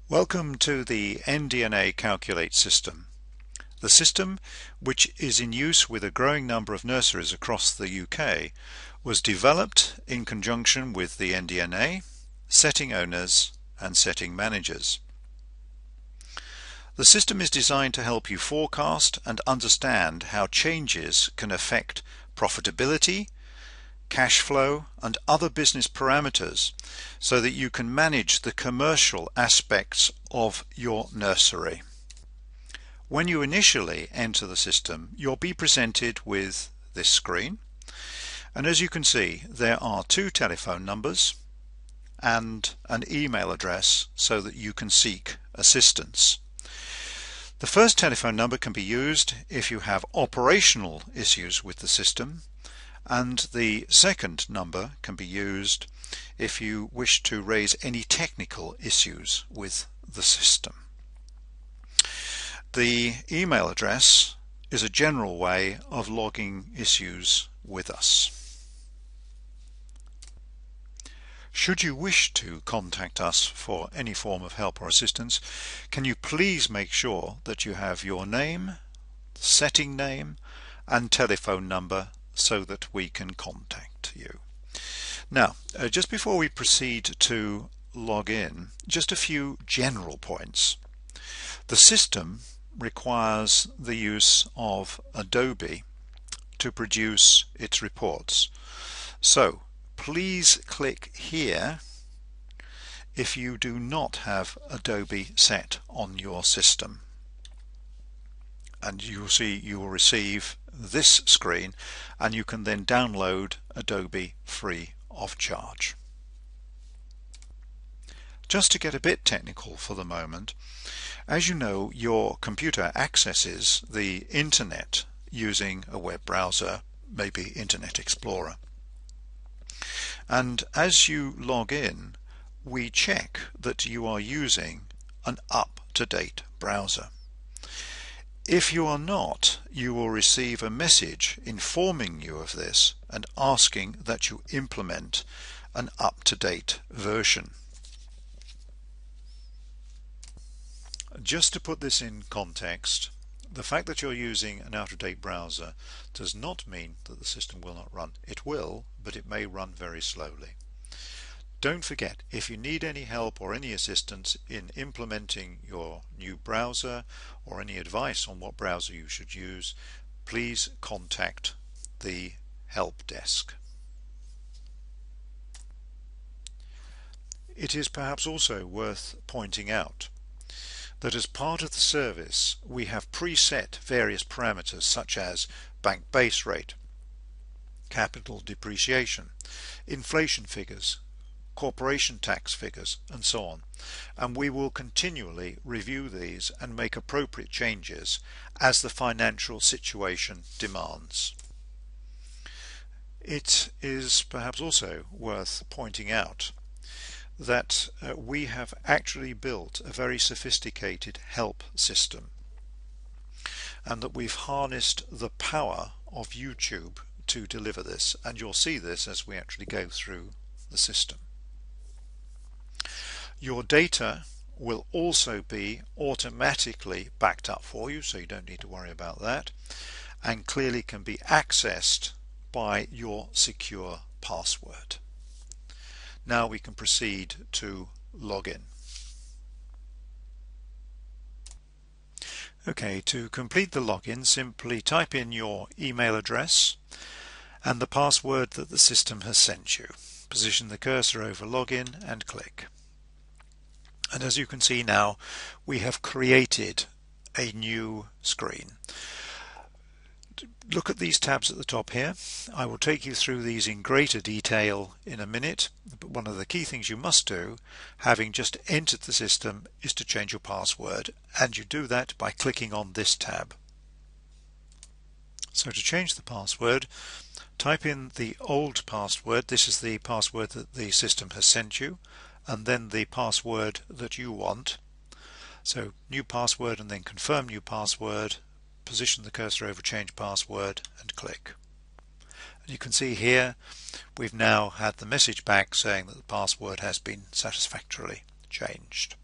Welcome to the NDNACalCul8 system. The system, which is in use with a growing number of nurseries across the UK, was developed in conjunction with the NDNA, setting owners and setting managers. The system is designed to help you forecast and understand how changes can affect profitability, cash flow and other business parameters so that you can manage the commercial aspects of your nursery. When you initially enter the system, you'll be presented with this screen, and as you can see, there are two telephone numbers and an email address so that you can seek assistance. The first telephone number can be used if you have operational issues with the system, and the second number can be used if you wish to raise any technical issues with the system. The email address is a general way of logging issues with us. Should you wish to contact us for any form of help or assistance, can you please make sure that you have your name, setting name and telephone number so that we can contact you. Now, just before we proceed to log in, just a few general points. The system requires the use of Adobe to produce its reports. So please click here if you do not have Adobe set on your system, and you will see you will receive this screen, and you can then download Adobe free of charge. Just to get a bit technical for the moment, as you know, your computer accesses the internet using a web browser, maybe Internet Explorer. And as you log in, we check that you are using an up-to-date browser. If you are not, you will receive a message informing you of this and asking that you implement an up-to-date version. Just to put this in context, the fact that you're using an out-of-date browser does not mean that the system will not run. It will, but it may run very slowly. Don't forget, if you need any help or any assistance in implementing your new browser or any advice on what browser you should use, please contact the help desk. It is perhaps also worth pointing out that as part of the service we have preset various parameters such as bank base rate, capital depreciation, inflation figures, corporation tax figures and so on, and we will continually review these and make appropriate changes as the financial situation demands. It is perhaps also worth pointing out that we have actually built a very sophisticated help system, and that we've harnessed the power of YouTube to deliver this, and you'll see this as we actually go through the system. Your data will also be automatically backed up for you, so you don't need to worry about that, and clearly can be accessed by your secure password. Now we can proceed to log in. Okay, to complete the login, simply type in your email address and the password that the system has sent you. Position the cursor over login and click. And as you can see now, we have created a new screen. Look at these tabs at the top here. I will take you through these in greater detail in a minute, but one of the key things you must do, having just entered the system, is to change your password, and you do that by clicking on this tab. So to change the password, type in the old password. This is the password that the system has sent you, and then the password that you want. So new password and then confirm new password, position the cursor over change password and click. And you can see here we've now had the message back saying that the password has been satisfactorily changed.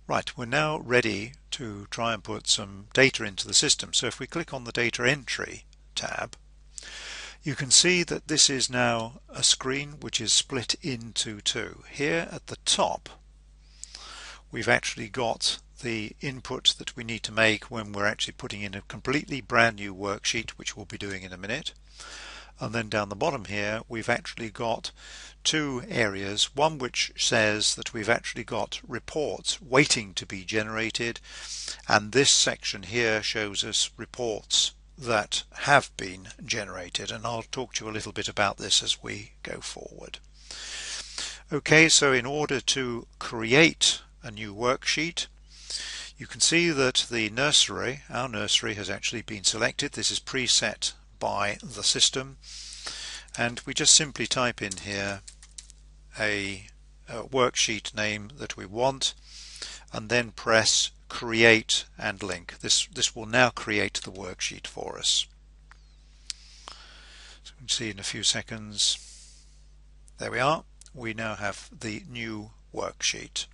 Right, we're now ready to try and put some data into the system. So if we click on the Data Entry tab, you can see that this is now a screen which is split into two. Here at the top, we've actually got the input that we need to make when we're actually putting in a completely brand new worksheet, which we'll be doing in a minute. And then down the bottom here, we've actually got two areas, one which says that we've actually got reports waiting to be generated, and this section here shows us reports that have been generated, and I'll talk to you a little bit about this as we go forward. Okay, so in order to create a new worksheet, you can see that the nursery, our nursery, has actually been selected. This is preset by the system, and we just simply type in here a worksheet name that we want and then press create and link. This will now create the worksheet for us. So we can see in a few seconds, there we are, we now have the new worksheet.